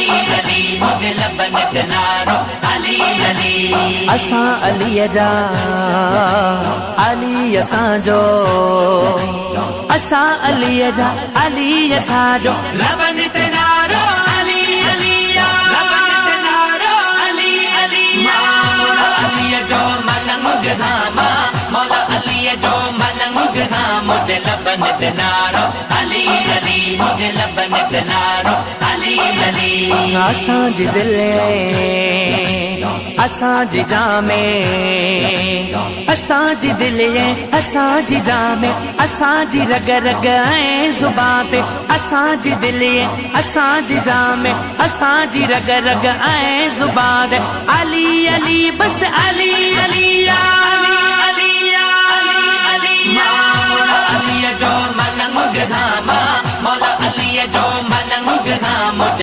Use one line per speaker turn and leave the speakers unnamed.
अली अली मुझे लबन किनारो अली अली
असां अलीअ जा अली असांजो असां अलीअ जा अली असांजो
लबन किनारो अली अली लबन किनारो अली अली मौला अली जो मलंग धामा मौला अली जो मलंग धामा मुझे लबन किनारो अली अली मुझे लबन किनारो अली अली
असांजी दिलि असांजी जामे असांजी दिलि असांजी जामे असांजी रग रग ऐं ज़ुबान ते असांजी दिलि असांजी जामे असांजी रग रग ऐं ज़ुबान ते अली अली बस अली अली अली अली अली अली
मौला अली जो मलंग धामा मौला अली जो मलंग धामा